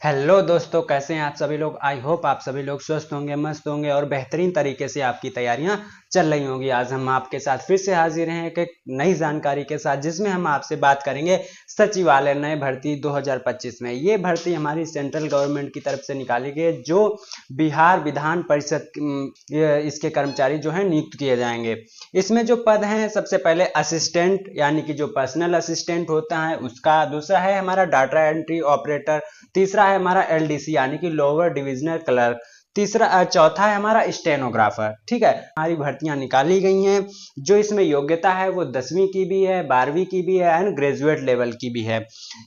Hello दोस्तों, कैसे हैं आप सभी लोग। आई होप आप सभी लोग स्वस्थ होंगे, मस्त होंगे और बेहतरीन तरीके से आपकी तैयारियां चल रही होंगी। आज हम आपके साथ फिर से हाजिर हैं एक नई जानकारी के साथ, जिसमें हम आपसे बात करेंगे सचिवालय नए भर्ती 2025 में। ये भर्ती हमारी सेंट्रल गवर्नमेंट की तरफ से निकाली गई है, जो बिहार विधान परिषद इसके कर्मचारी जो है नियुक्त किए जाएंगे। इसमें जो पद हैं, सबसे पहले असिस्टेंट यानी कि जो पर्सनल असिस्टेंट होता है उसका, दूसरा है हमारा डाटा एंट्री ऑपरेटर, तीसरा है हमारा एलडीसी यानी कि लोअर डिविजनल क्लर्क, चौथा है हमारा स्टेनोग्राफर। ठीक है, हमारी भर्तियां निकाली गई हैं। जो इसमें योग्यता है वो 10वीं की भी है, 12वीं की भी है एंड ग्रेजुएट लेवल की भी है।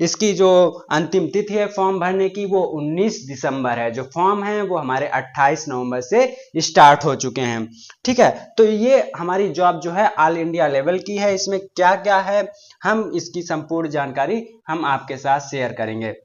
इसकी जो अंतिम तिथि है फॉर्म भरने की वो 19 दिसंबर है। जो फॉर्म है वो हमारे 28 नवंबर से स्टार्ट हो चुके हैं। ठीक है, तो ये हमारी जॉब जो है ऑल इंडिया लेवल की है। इसमें क्या क्या है, हम इसकी संपूर्ण जानकारी हम आपके साथ शेयर करेंगे।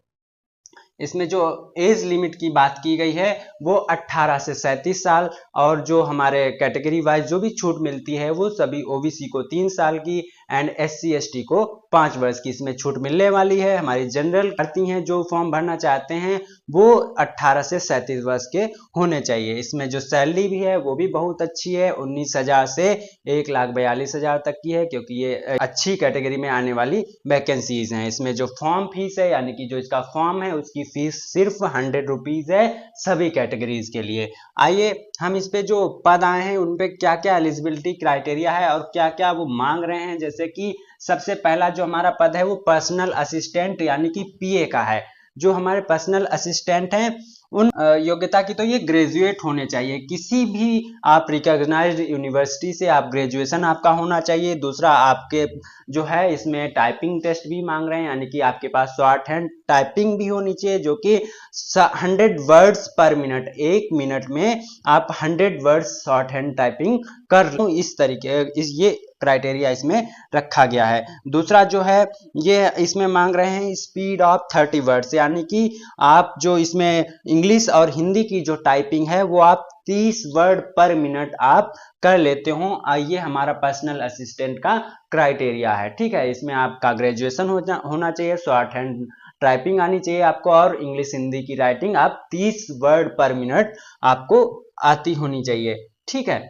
इसमें जो एज लिमिट की बात की गई है वो 18 से 37 साल, और जो हमारे कैटेगरी वाइज जो भी छूट मिलती है वो सभी ओबीसी को 3 साल की एंड एससी एसटी को 5 वर्ष की इसमें छूट मिलने वाली है। हमारी जनरल भर्ती हैं जो फॉर्म भरना चाहते हैं वो 18 से 37 वर्ष के होने चाहिए। इसमें जो सैलरी भी है वो भी बहुत अच्छी है, 19,000 से 1,42,000 तक की है, क्योंकि ये अच्छी कैटेगरी में आने वाली वैकेंसीज हैं। इसमें जो फॉर्म फीस है यानी कि जो इसका फॉर्म है उसकी फीस सिर्फ 100 रुपीज है सभी कैटेगरीज के लिए। आइए हम इस पे जो पद आए हैं उन पे क्या क्या एलिजिबिलिटी क्राइटेरिया है और क्या क्या वो मांग रहे हैं। जैसे कि सबसे पहला जो हमारा पद है वो पर्सनल असिस्टेंट यानी कि पीए का है। जो हमारे पर्सनल असिस्टेंट हैं उन योग्यता की तो ये ग्रेजुएट होने चाहिए, किसी भी आप रिकॉग्नाइज्ड यूनिवर्सिटी से आप ग्रेजुएशन आपका होना चाहिए। दूसरा, आपके जो है इसमें टाइपिंग टेस्ट भी मांग रहे हैं यानी कि आपके पास शॉर्ट हैंड टाइपिंग भी होनी चाहिए, जो कि 100 वर्ड्स पर मिनट, एक मिनट में आप 100 वर्ड्स शॉर्ट हैंड टाइपिंग कर लो। इस तरीके ये क्राइटेरिया इसमें रखा गया है। दूसरा जो है ये इसमें मांग रहे हैं स्पीड ऑफ 30 वर्ड्स, यानी कि आप जो इसमें इंग्लिश और हिंदी की जो टाइपिंग है वो आप 30 वर्ड पर मिनट आप कर लेते हो। ये हमारा पर्सनल असिस्टेंट का क्राइटेरिया है। ठीक है, इसमें आपका ग्रेजुएशन होना चाहिए, शॉर्ट हैंड टाइपिंग आनी चाहिए आपको, और इंग्लिश हिंदी की राइटिंग आप 30 वर्ड पर मिनट आपको आती होनी चाहिए। ठीक है,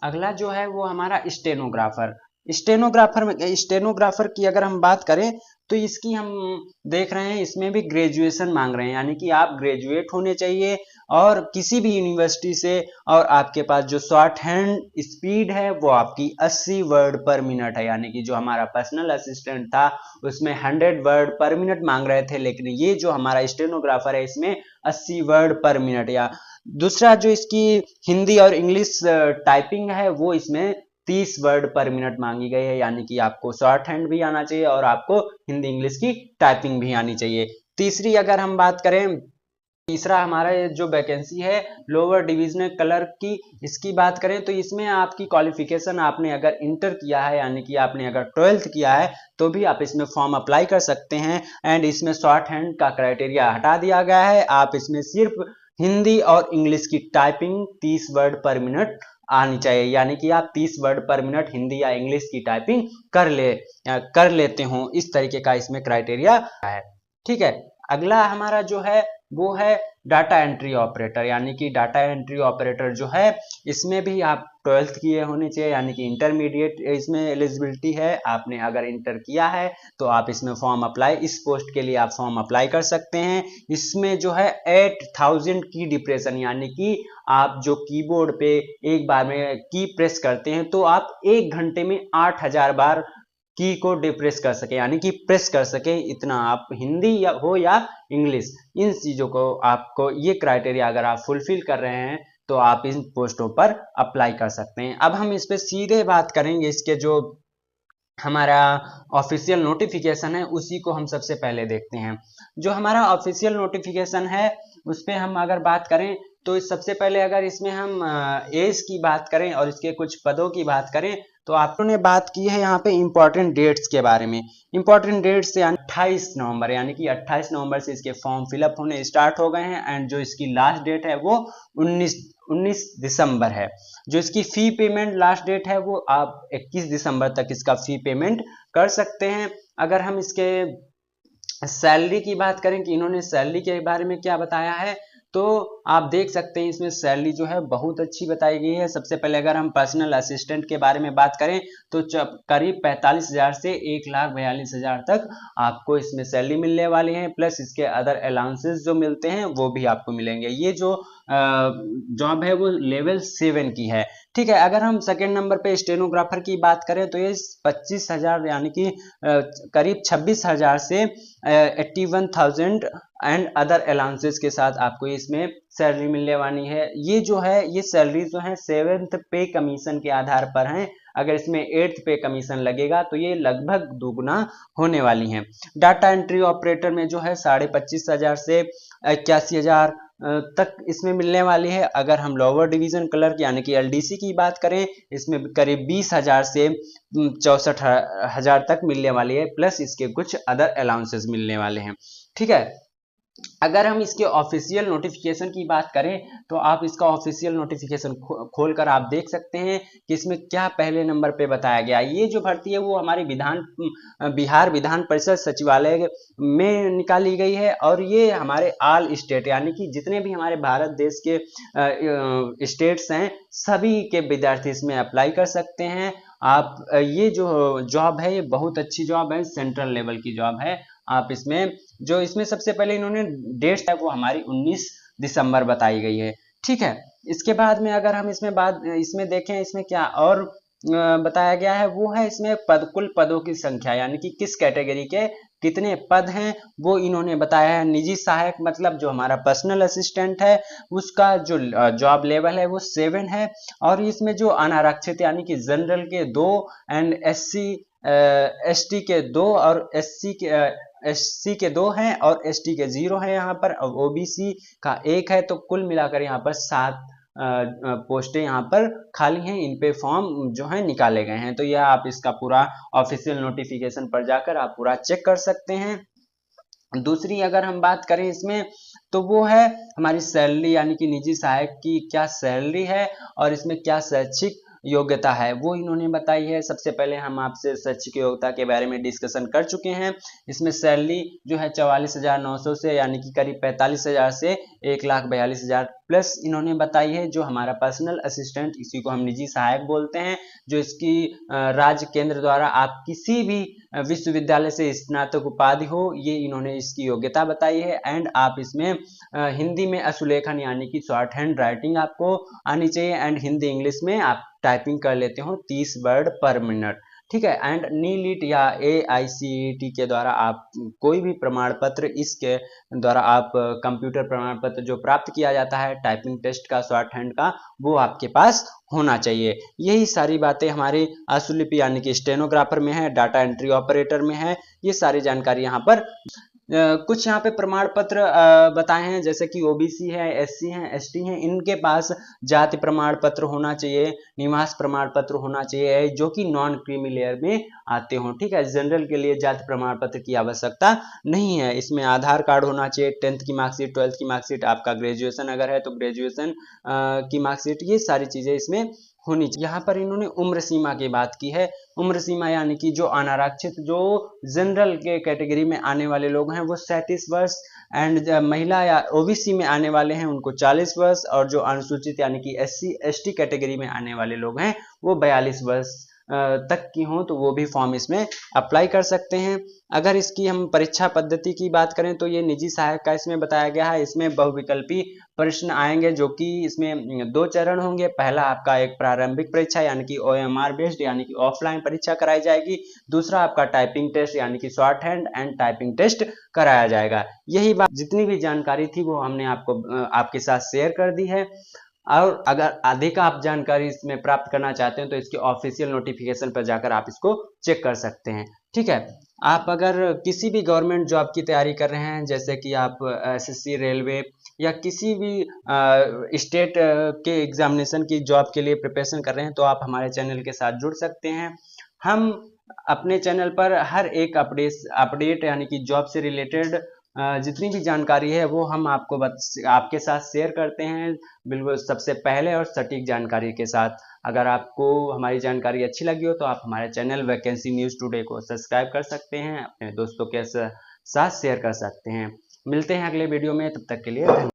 अगला जो है वो हमारा स्टेनोग्राफर। स्टेनोग्राफर की अगर हम बात करें तो इसकी हम देख रहे हैं इसमें भी ग्रेजुएशन मांग रहे हैं, यानी कि आप ग्रेजुएट होने चाहिए और किसी भी यूनिवर्सिटी से, और आपके पास जो शॉर्ट हैंड स्पीड है वो आपकी 80 वर्ड पर मिनट है। यानी कि जो हमारा पर्सनल असिस्टेंट था उसमें 100 वर्ड पर मिनट मांग रहे थे, लेकिन ये जो हमारा स्टेनोग्राफर है इसमें 80 वर्ड पर मिनट। या दूसरा जो इसकी हिंदी और इंग्लिश टाइपिंग है वो इसमें 30 वर्ड पर मिनट मांगी गई है, यानी कि आपको शॉर्ट हैंड भी आना चाहिए और आपको हिंदी इंग्लिश की टाइपिंग भी आनी चाहिए। तीसरी अगर हम बात करें, तीसरा हमारा जो वैकेंसी है लोअर डिविजनल क्लर्क की, इसकी बात करें तो इसमें आपकी क्वालिफिकेशन, आपने अगर इंटर किया है यानी कि आपने अगर 12th किया है तो भी आप इसमें फॉर्म अप्लाई कर सकते हैं। एंड इसमें शॉर्ट हैंड का क्राइटेरिया हटा दिया गया है, आप इसमें सिर्फ हिंदी और इंग्लिश की टाइपिंग 30 वर्ड पर मिनट आनी चाहिए, यानी कि आप 30 वर्ड पर मिनट हिंदी या इंग्लिश की टाइपिंग कर लेते हो। इस तरीके का इसमें क्राइटेरिया है। ठीक है, अगला हमारा जो है वो है डाटा एंट्री ऑपरेटर, यानी कि डाटा एंट्री ऑपरेटर जो है इसमें भी आप 12th किए होने चाहिए, यानी कि इंटरमीडिएट इसमें एलिजिबिलिटी है। आपने अगर इंटर किया है तो आप इसमें फॉर्म अप्लाई, इस पोस्ट के लिए आप फॉर्म अप्लाई कर सकते हैं। इसमें जो है 8000 की डिप्रेशन, यानी कि आप जो कीबोर्ड पे एक बार में की प्रेस करते हैं तो आप एक घंटे में 8000 बार की को डिप्रेस कर सके, यानी कि प्रेस कर सके, इतना आप हिंदी या हो या इंग्लिश, इन चीजों को आपको ये क्राइटेरिया अगर आप फुलफिल कर रहे हैं तो आप इन पोस्टों पर अप्लाई कर सकते हैं। अब हम इस पे सीधे बात करेंगे, इसके जो हमारा ऑफिशियल नोटिफिकेशन है उसी को हम सबसे पहले देखते हैं। जो हमारा ऑफिशियल नोटिफिकेशन है उस पर हम अगर बात करें तो सबसे पहले अगर इसमें हम एज की बात करें और इसके कुछ पदों की बात करें तो आपने ने बात की है यहाँ पे इंपॉर्टेंट डेट्स के बारे में। इंपॉर्टेंट डेट्स यानी 28 नवंबर, यानी कि 28 नवंबर से इसके फॉर्म फिलअप होने स्टार्ट हो गए हैं, एंड जो इसकी लास्ट डेट है वो 19 दिसंबर है। जो इसकी फी पेमेंट लास्ट डेट है वो आप 21 दिसंबर तक इसका फी पेमेंट कर सकते हैं। अगर हम इसके सैलरी की बात करें कि इन्होंने सैलरी के बारे में क्या बताया है, तो आप देख सकते हैं इसमें सैलरी जो है बहुत अच्छी बताई गई है। सबसे पहले अगर हम पर्सनल असिस्टेंट के बारे में बात करें तो करीब 45,000 से 1,42,000 तक आपको इसमें सैलरी मिलने वाली है, प्लस इसके अदर अलाउंसेस जो मिलते हैं वो भी आपको मिलेंगे। ये जो जॉब है वो लेवल 7 की है। ठीक है, अगर हम सेकेंड नंबर पे स्टेनोग्राफर की बात करें तो ये 25,000 यानी कि करीब 26,000 से 81,000 एंड अदर अलाउंसेस के साथ आपको इसमें सैलरी मिलने वाली है। ये जो है ये सैलरी जो है 7th पे कमीशन के आधार पर है। अगर इसमें 8th पे कमीशन लगेगा तो ये लगभग दुगना होने वाली है। डाटा एंट्री ऑपरेटर में जो है 25,500 से 81,000 तक इसमें मिलने वाली है। अगर हम लोअर डिवीजन क्लर्क यानी कि एलडीसी की बात करें, इसमें करीब 20,000 से 64,000 तक मिलने वाली है, प्लस इसके कुछ अदर अलाउंसेस मिलने वाले हैं। ठीक है, अगर हम इसके ऑफिशियल नोटिफिकेशन की बात करें तो आप इसका ऑफिशियल नोटिफिकेशन खोल कर आप देख सकते हैं कि इसमें क्या पहले नंबर पे बताया गया। ये जो भर्ती है वो हमारी बिहार विधान परिषद सचिवालय में निकाली गई है, और ये हमारे ऑल स्टेट यानी कि जितने भी हमारे भारत देश के स्टेट्स हैं सभी के विद्यार्थी इसमें अप्लाई कर सकते हैं। आप ये जो जॉब है ये बहुत अच्छी जॉब है, सेंट्रल लेवल की जॉब है। आप इसमें सबसे पहले इन्होंने डेट है वो हमारी 19 दिसंबर बताई गई है। ठीक है, इसके बाद में अगर हम इसमें देखें इसमें क्या और बताया गया है, वो है इसमें कुल पदों की संख्या यानी कि किस कैटेगरी के कितने पद हैं वो इन्होंने बताया है। निजी सहायक मतलब जो हमारा पर्सनल असिस्टेंट है उसका जो जॉब लेवल है वो 7 है, और इसमें जो अनारक्षित यानी कि जनरल के 2 एंड एसटी के 2 और एससी के 2 हैं और एसटी के 0 है यहाँ पर, ओबीसी का 1 है। तो कुल मिलाकर यहाँ पर 7 पोस्टें यहाँ पर खाली हैं, इन पे फॉर्म जो है निकाले गए हैं। तो यह आप इसका पूरा ऑफिशियल नोटिफिकेशन पर जाकर आप पूरा चेक कर सकते हैं। दूसरी अगर हम बात करें इसमें तो वो है हमारी सैलरी यानी कि निजी सहायक की क्या सैलरी है और इसमें क्या शैक्षिक योग्यता है वो इन्होंने बताई है। सबसे पहले हम आपसे शैक्षिक योग्यता के बारे में डिस्कशन कर चुके हैं। इसमें सैलरी जो है 44,900 से यानी कि करीब 45,000 से 1,42,000 प्लस इन्होंने बताई है। जो हमारा पर्सनल असिस्टेंट इसी को हम निजी सहायक बोलते हैं, जो इसकी राज्य केंद्र द्वारा आप किसी भी विश्वविद्यालय से स्नातक उपाधि हो, ये इन्होंने इसकी योग्यता बताई है। एंड आप इसमें हिंदी में असुलेखन यानी कि शॉर्ट हैंड राइटिंग आपको आनी चाहिए, एंड हिंदी इंग्लिश में आप टाइपिंग कर लेते हो 30 वर्ड पर मिनट। ठीक है, एंड नीट या AICTE के द्वारा आप कोई भी प्रमाण पत्र इसके द्वारा आप कंप्यूटर प्रमाण पत्र जो प्राप्त किया जाता है टाइपिंग टेस्ट का शॉर्ट हैंड का, वो आपके पास होना चाहिए। यही सारी बातें हमारी आशुलिपि यानी कि स्टेनोग्राफर में है, डाटा एंट्री ऑपरेटर में है। ये सारी जानकारी यहाँ पर कुछ यहाँ पे प्रमाण पत्र बताए हैं, जैसे कि ओबीसी है, एससी है, एसटी है, इनके पास जाति प्रमाण पत्र होना चाहिए, निवास प्रमाण पत्र होना चाहिए जो कि नॉन क्रीमी लेयर में आते हों। ठीक है, जनरल के लिए जाति प्रमाण पत्र की आवश्यकता नहीं है। इसमें आधार कार्ड होना चाहिए, 10th की मार्कशीट, 12th की मार्कशीट, आपका ग्रेजुएशन अगर है तो ग्रेजुएशन की मार्कशीट, ये सारी चीजें इसमें होनी चाहिए। यहाँ पर इन्होंने उम्र सीमा की बात की है। उम्र सीमा यानी कि जो अनारक्षित जो जनरल के कैटेगरी में आने वाले लोग हैं वो 37 वर्ष, एंड महिला या ओबीसी में आने वाले हैं उनको 40 वर्ष, और जो अनुसूचित यानी कि SC ST कैटेगरी में आने वाले लोग हैं वो 42 वर्ष तक की हो तो वो भी फॉर्म इसमें अप्लाई कर सकते हैं। अगर इसकी हम परीक्षा पद्धति की बात करें तो ये निजी सहायक का इसमें बताया गया है। इसमें बहुविकल्पी प्रश्न आएंगे जो कि इसमें 2 चरण होंगे। पहला आपका एक प्रारंभिक परीक्षा यानी कि OMR बेस्ड यानी कि ऑफलाइन परीक्षा कराई जाएगी। दूसरा आपका टाइपिंग टेस्ट यानी कि shorthand and typing test कराया जाएगा। यही बात, जितनी भी जानकारी थी वो हमने आपके साथ शेयर कर दी है। और अगर अधिक आप जानकारी इसमें प्राप्त करना चाहते हैं तो इसके ऑफिशियल नोटिफिकेशन पर जाकर आप इसको चेक कर सकते हैं। ठीक है, आप अगर किसी भी गवर्नमेंट जॉब की तैयारी कर रहे हैं, जैसे कि आप SSC, रेलवे या किसी भी स्टेट के एग्जामिनेशन की जॉब के लिए प्रिपरेशन कर रहे हैं, तो आप हमारे चैनल के साथ जुड़ सकते हैं। हम अपने चैनल पर हर एक अपडेट यानी कि जॉब से रिलेटेड जितनी भी जानकारी है वो हम आपके साथ शेयर करते हैं, बिल्कुल सबसे पहले और सटीक जानकारी के साथ। अगर आपको हमारी जानकारी अच्छी लगी हो तो आप हमारे चैनल वैकेंसी न्यूज़ टुडे को सब्सक्राइब कर सकते हैं, अपने दोस्तों के साथ शेयर कर सकते हैं। मिलते हैं अगले वीडियो में, तब तक के लिए धन्यवाद।